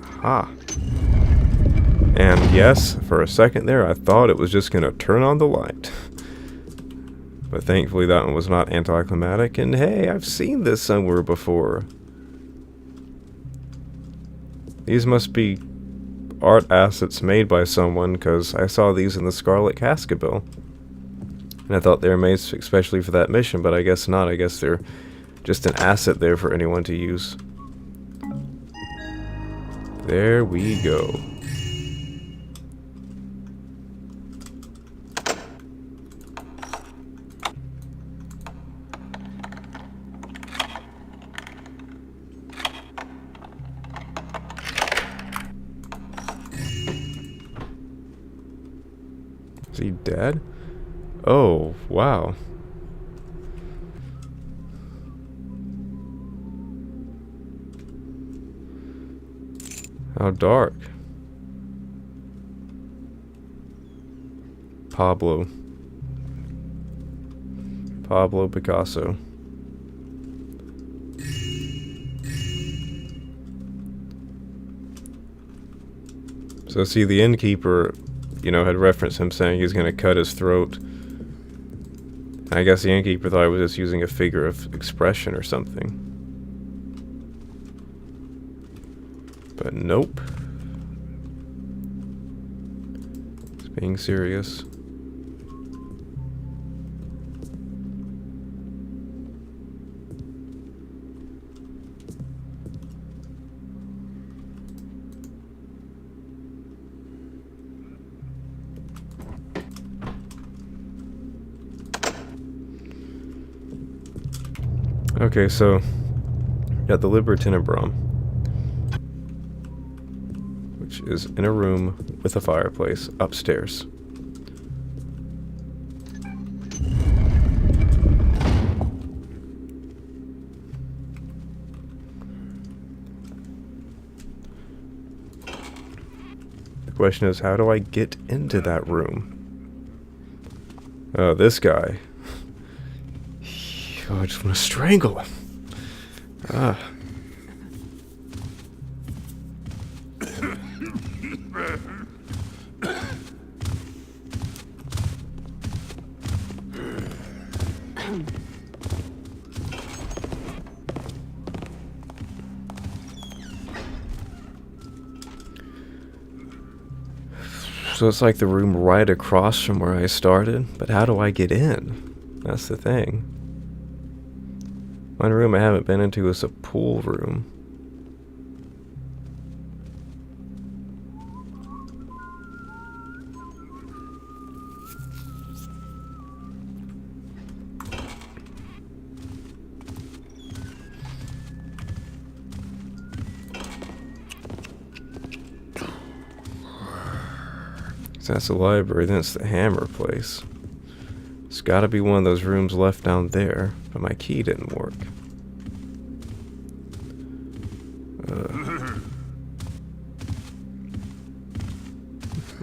S1: Aha. And yes, for a second there, I thought it was just going to turn on the light. But thankfully that one was not anticlimactic, and hey, I've seen this somewhere before. These must be art assets made by someone, because I saw these in the Scarlet Casket Bill. And I thought they were made especially for that mission, but I guess not. I guess they're just an asset there for anyone to use. There we go. Is he dead? Oh, wow. How dark. Pablo Picasso. So see, the innkeeper, you know, had referenced him saying he's going to cut his throat. I guess the innkeeper thought I was just using a figure of expression or something. But nope. It's being serious. Okay, so got the Libertinibrom, which is in a room with a fireplace upstairs. The question is, how do I get into that room? Oh, this guy. Oh, I just want to strangle him. Ah. So it's like the room right across from where I started, but how do I get in? That's the thing. One room I haven't been into is a pool room. So that's the library, then it's the hammer place. It's gotta be one of those rooms left down there, but my key didn't work.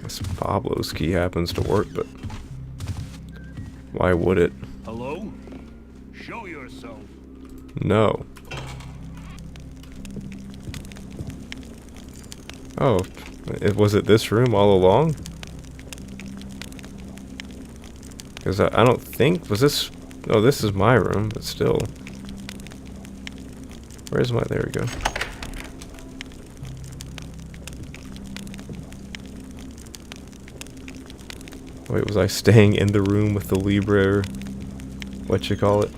S1: This Pablo's key happens to work, but why would it?
S3: Hello? Show yourself.
S1: No. Oh, was it this room all along? Because I don't think, was this, no, this is my room, but still. Where's my, there we go. Wait, was I staying in the room with the Libre, or what you call it?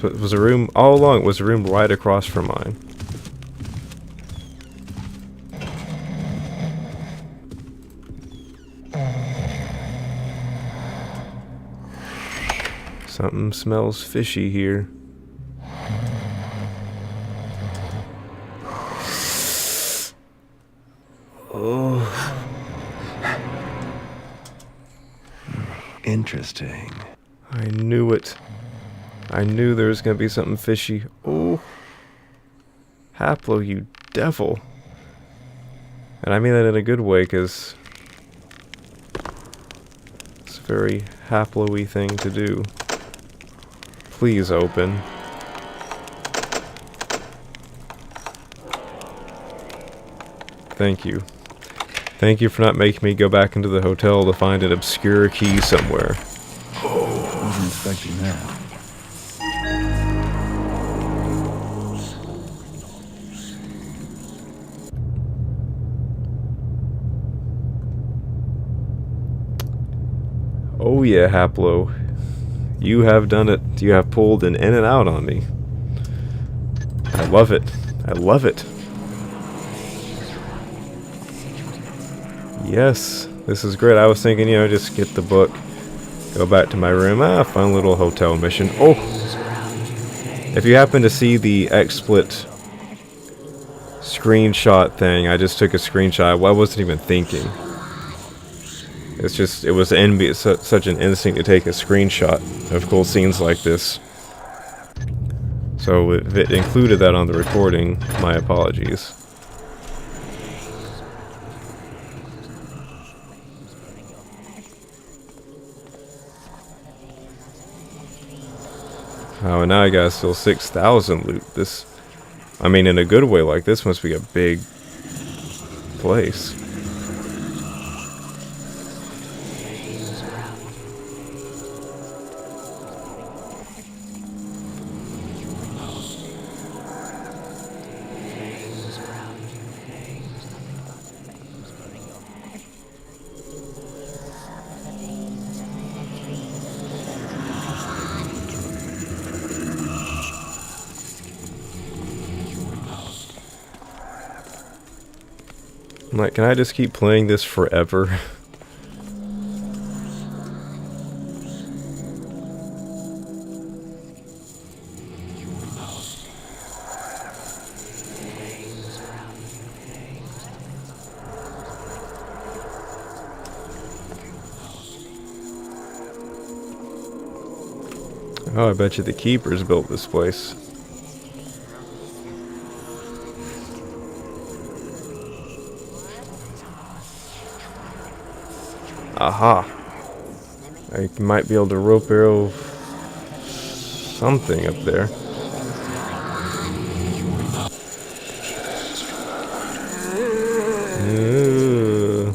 S1: So it was a room, all along, it was a room right across from mine. Something smells fishy here. Oh.
S5: Interesting.
S1: I knew it. I knew there was going to be something fishy. Oh. Haplo, you devil. And I mean that in a good way, because it's a very Haplo-y thing to do. Please open. Thank you. Thank you for not making me go back into the hotel to find an obscure key somewhere.
S2: Wasn't expecting that.
S1: Oh yeah, Haplo. You have done it. You have pulled an in and out on me. I love it. I love it. Yes, this is great. I was thinking, you know, just get the book, go back to my room. Fun little hotel mission. Oh! If you happen to see the XSplit screenshot thing, I just took a screenshot. I wasn't even thinking. It's just, it was such an instinct to take a screenshot of cool scenes like this. So if it included that on the recording, my apologies. Oh, and now I got still 6,000 loot. This, I mean, in a good way, like this must be a big place. I'm like, can I just keep playing this forever? Oh, I bet you the keepers built this place. Aha. I might be able to rope arrow something up there. Ooh.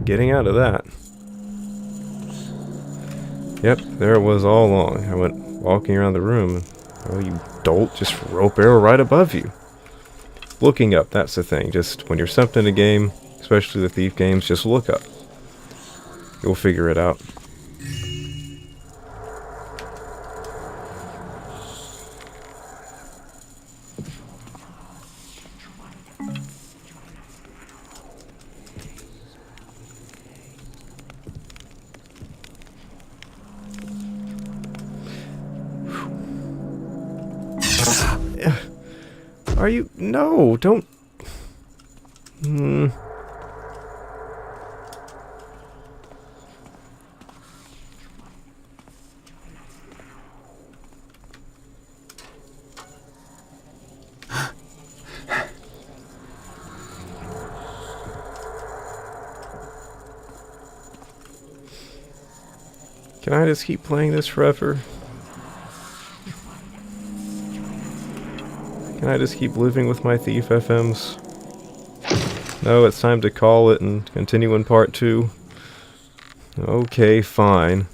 S1: Getting out of that. Yep, there it was all along. I went walking around the room. Oh, you dolt, just rope arrow right above you. Looking up, that's the thing. Just when you're stumped in a game, especially the Thief games, just look up. You'll figure it out. Are you? No, don't. Can I just keep playing this forever? Can I just keep living with my Thief FMs? No, it's time to call it and continue in part 2. Okay, fine.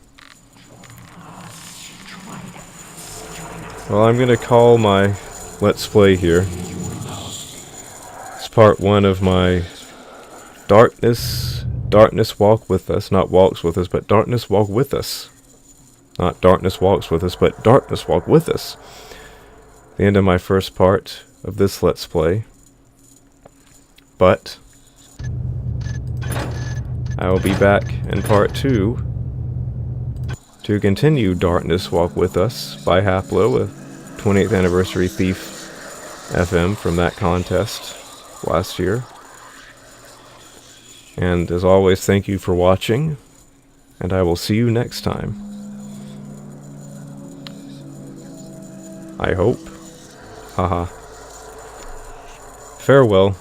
S1: Well, I'm gonna call my Let's Play here. It's part 1 of my Darkness Walk With Us. Not Walks With Us, but Darkness Walk With Us. Not Darkness Walks With Us, but Darkness Walk With Us. The end of my first part of this Let's Play. But I will be back in part 2 to continue Darkness Walk With Us by Haplo, a 20th anniversary Thief FM from that contest last year. And as always, thank you for watching, and I will see you next time. I hope. Haha. Farewell.